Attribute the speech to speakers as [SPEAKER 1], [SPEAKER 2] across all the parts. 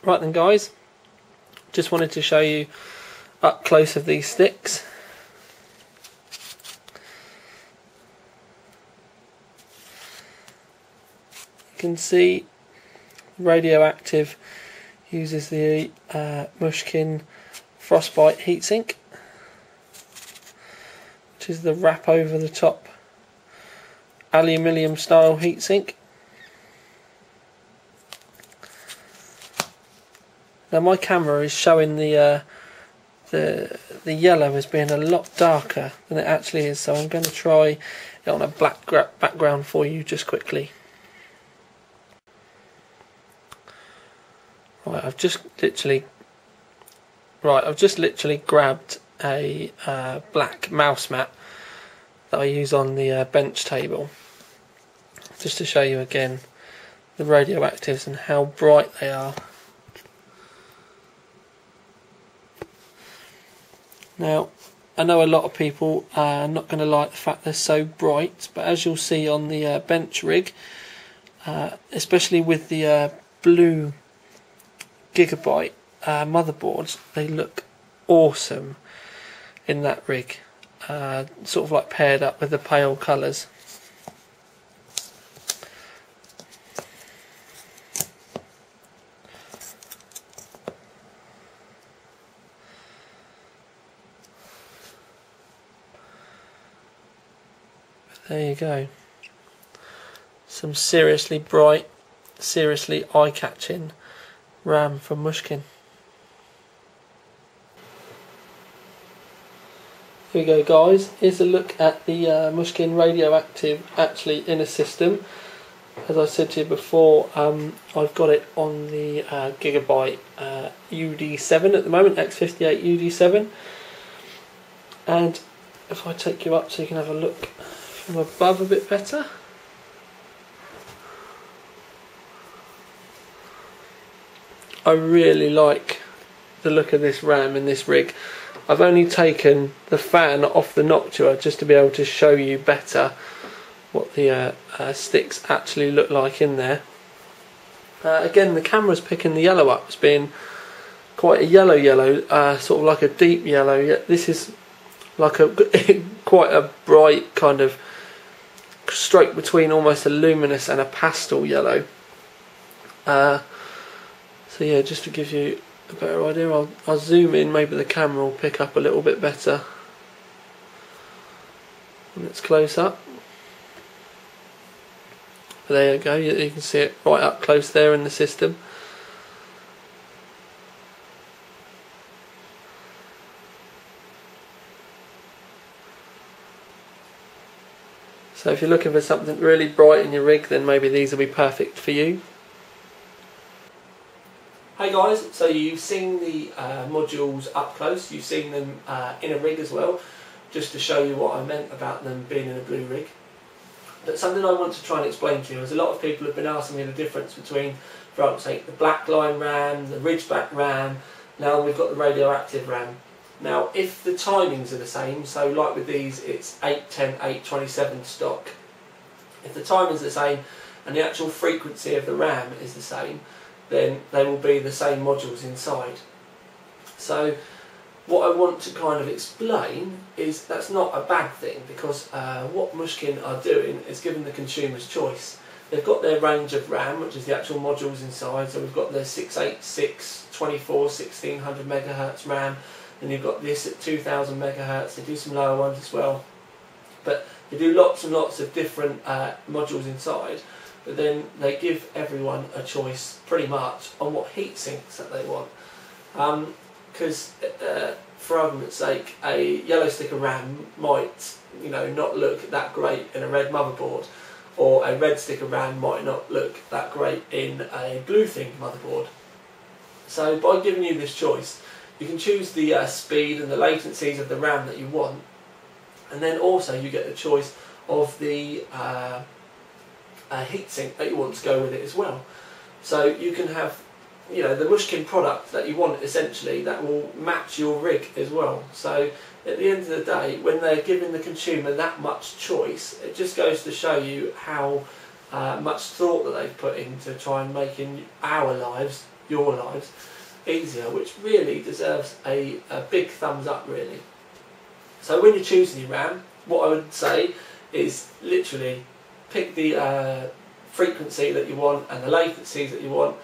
[SPEAKER 1] Right then guys, just wanted to show you up close of these sticks. You can see Radioactive uses the Mushkin Frostbite heatsink, which is the wrap over the top aluminium style heatsink. Now my camera is showing the yellow as being a lot darker than it actually is, so I'm going to try it on a black background for you just quickly. Right, I've just literally grabbed a black mouse mat that I use on the bench table, just to show you again the radioactives and how bright they are. Now, I know a lot of people are not going to like the fact they're so bright, but as you'll see on the bench rig, especially with the blue gigabyte motherboards, they look awesome in that rig, sort of like paired up with the pale colours. There you go. Some seriously bright, seriously eye-catching RAM from Mushkin. Here we go guys, here's a look at the Mushkin Radioactive actually in a system. As I said to you before, I've got it on the Gigabyte UD7 at the moment, X58 UD7. And if I take you up so you can have a look from above a bit better. I really like the look of this RAM in this rig. I've only taken the fan off the Noctua just to be able to show you better what the sticks actually look like in there. Again, the camera's picking the yellow up as being quite a yellow, sort of like a deep yellow. Yet this is like a quite a bright kind of stroke between almost a luminous and a pastel yellow. So yeah, just to give you a better idea, I'll zoom in, maybe the camera will pick up a little bit better when it's close up. But there you go, you can see it right up close there in the system. So if you're looking for something really bright in your rig, then maybe these will be perfect for you. Hey guys, so you've seen the modules up close, you've seen them in a rig as well, just to show you what I meant about them being in a blue rig. But something I want to try and explain to you is a lot of people have been asking me the difference between, for argument's sake, the black line RAM, the Ridgeback RAM, now we've got the radioactive RAM. Now if the timings are the same, so like with these it's 810, 827 stock, if the timings are the same and the actual frequency of the RAM is the same, then they will be the same modules inside. So what I want to kind of explain is that's not a bad thing, because what Mushkin are doing is giving the consumers choice. They've got their range of RAM, which is the actual modules inside, so we've got their 686, 24, 1600 megahertz RAM, and you've got this at 2000 megahertz, they do some lower ones as well. But they do lots and lots of different modules inside, but then they give everyone a choice pretty much on what heat sinks that they want. Because for argument's sake, a yellow stick of RAM might, not look that great in a red motherboard, or a red stick of RAM might not look that great in a blue themed motherboard. So by giving you this choice, you can choose the speed and the latencies of the RAM that you want, and then also you get the choice of the heatsink that you want to go with it as well. So you can have, the Mushkin product that you want, essentially, that will match your rig as well. So at the end of the day, when they're giving the consumer that much choice, it just goes to show you how much thought that they've put into try and making our lives, your lives easier, which really deserves a big thumbs up really. So when you're choosing your RAM, what I would say is literally pick the frequency that you want and the latencies that you want,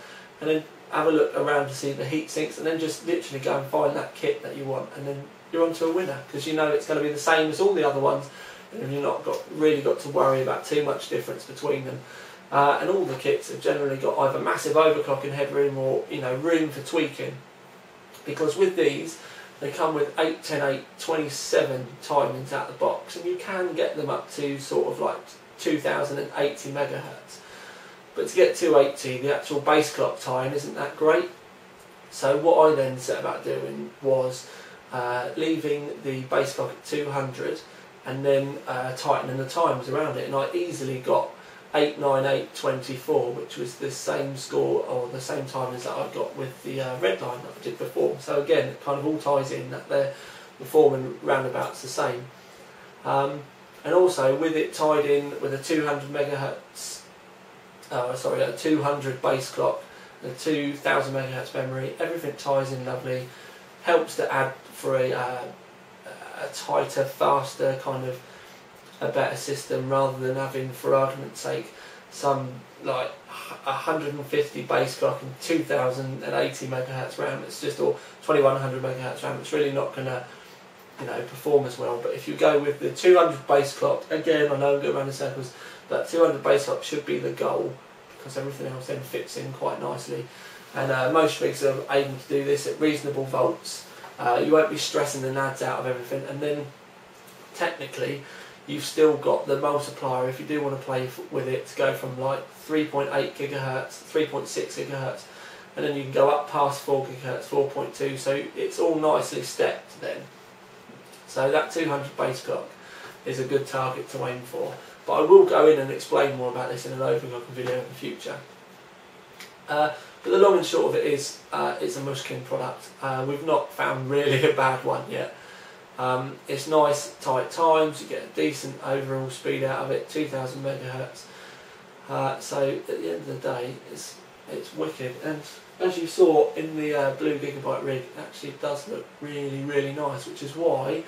[SPEAKER 1] and then have a look around to see the heat sinks, and then just literally go and find that kit that you want, and then you're onto a winner, because you know it's going to be the same as all the other ones, and you've not really got to worry about too much difference between them. And all the kits have generally got either massive overclocking headroom or room for tweaking, because with these they come with 8, 10, 8, 27 timings out of the box, and you can get them up to sort of like 2080 megahertz. But to get 280, the actual base clock time isn't that great. So what I then set about doing was leaving the base clock at 200 and then tightening the times around it, and I easily got 89824, which was the same score or the same time as that I got with the red line that I did before. So again, it kind of all ties in that they're performing roundabouts the same. And also with it tied in with a 200 megahertz, a 200 base clock, a 2000 megahertz memory, everything ties in lovely. Helps to add for a tighter, faster kind of a better system, rather than having, for argument's sake, some like 150 base clock and 2080 megahertz RAM. It's just, or 2100 megahertz RAM. It's really not going to perform as well. But if you go with the 200 base clock, again, I know I'm going around in circles, but 200 base clock should be the goal, because everything else then fits in quite nicely. And most rigs are able to do this at reasonable volts. You won't be stressing the nads out of everything, and then technically you've still got the multiplier if you do want to play with it, to go from like 3.8 gigahertz, 3.6 gigahertz, and then you can go up past 4 gigahertz, 4.2, so it's all nicely stepped then. So that 200 base clock is a good target to aim for. But I will go in and explain more about this in an overclocking video in the future. But the long and short of it is, it's a Mushkin product. We've not found really a bad one yet. It's nice, tight times, you get a decent overall speed out of it, 2000 megahertz. So at the end of the day, it's wicked. And as you saw in the blue Gigabyte rig, it actually does look really, really nice, which is why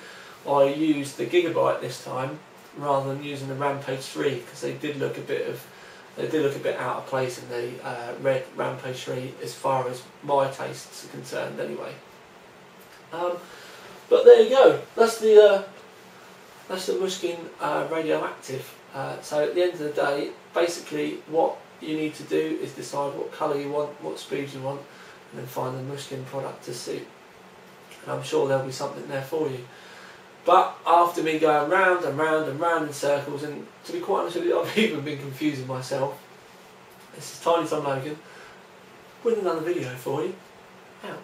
[SPEAKER 1] I used the Gigabyte this time rather than using the Rampage 3, because they did look a bit out of place in the red Rampage 3 as far as my tastes are concerned anyway. But there you go, that's the Mushkin Radioactive. So at the end of the day, basically what you need to do is decide what colour you want, what speed you want, and then find the Mushkin product to suit. And I'm sure there'll be something there for you. But after me going round and round and round in circles, and to be quite honest with you, I've even been confusing myself. This is Tiny Tom Logan with another video for you. Out.